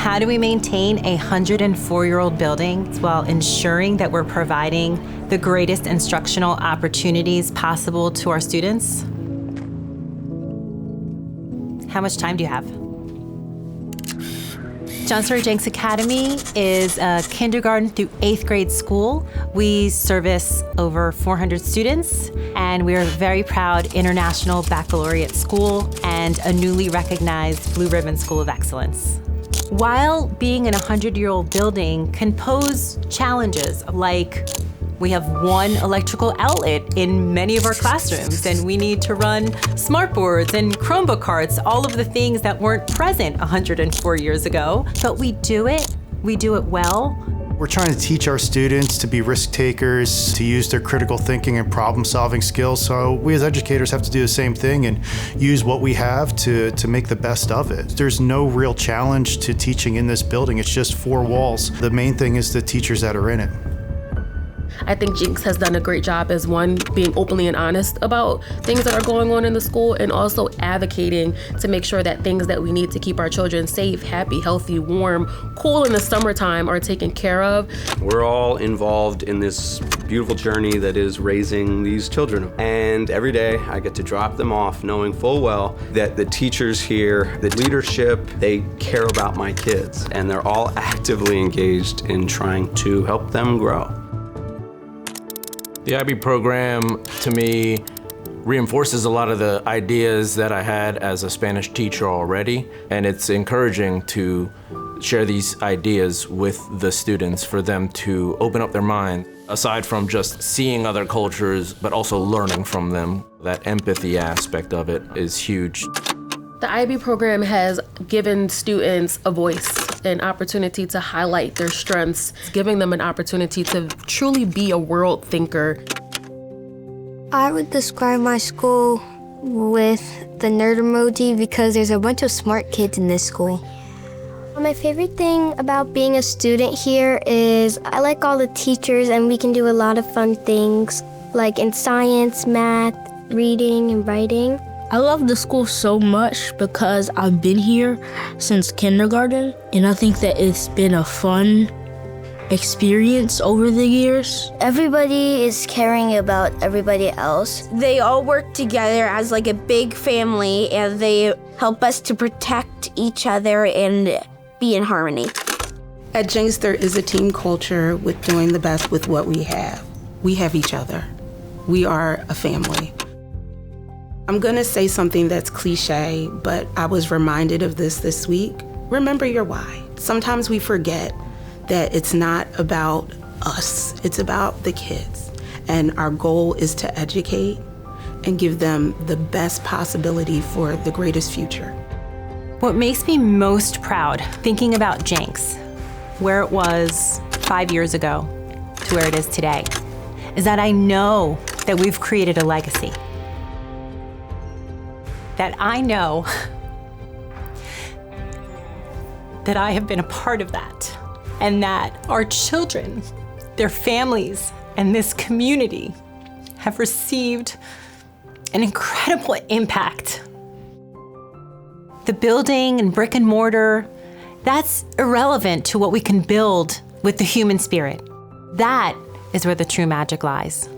How do we maintain a 104-year-old building while ensuring that we're providing the greatest instructional opportunities possible to our students? How much time do you have? John Sawyer Jenks Academy is a kindergarten through 8th grade school. We service over 400 students, and we are a very proud international baccalaureate school and a newly recognized Blue Ribbon School of Excellence. While being in a 100-year-old building can pose challenges, like we have one electrical outlet in many of our classrooms, and we need to run smartboards and Chromebook carts, all of the things that weren't present 104 years ago. But we do it well. We're trying to teach our students to be risk takers, to use their critical thinking and problem-solving skills. So we as educators have to do the same thing and use what we have to make the best of it. There's no real challenge to teaching in this building. It's just 4 walls. The main thing is the teachers that are in it. I think Jenks has done a great job as one, being openly and honest about things that are going on in the school, and also advocating to make sure that things that we need to keep our children safe, happy, healthy, warm, cool in the summertime are taken care of. We're all involved in this beautiful journey that is raising these children. And every day I get to drop them off knowing full well that the teachers here, the leadership, they care about my kids, and they're all actively engaged in trying to help them grow. The IB program, to me, reinforces a lot of the ideas that I had as a Spanish teacher already, and it's encouraging to share these ideas with the students for them to open up their mind, aside from just seeing other cultures, but also learning from them. That empathy aspect of it is huge. The IB program has given students a voice, an opportunity to highlight their strengths, giving them an opportunity to truly be a world thinker. I would describe my school with the nerd emoji because there's a bunch of smart kids in this school. My favorite thing about being a student here is I like all the teachers, and we can do a lot of fun things like in science, math, reading, and writing. I love the school so much because I've been here since kindergarten, and I think that it's been a fun experience over the years. Everybody is caring about everybody else. They all work together as like a big family, and they help us to protect each other and be in harmony. At Jenks, there is a team culture with doing the best with what we have. We have each other. We are a family. I'm gonna say something that's cliche, but I was reminded of this week. Remember your why. Sometimes we forget that it's not about us, it's about the kids. And our goal is to educate and give them the best possibility for the greatest future. What makes me most proud thinking about Jenks, where it was 5 years ago to where it is today, is that I know that we've created a legacy. That I know that I have been a part of that, and that our children, their families, and this community have received an incredible impact. The building and brick and mortar, that's irrelevant to what we can build with the human spirit. That is where the true magic lies.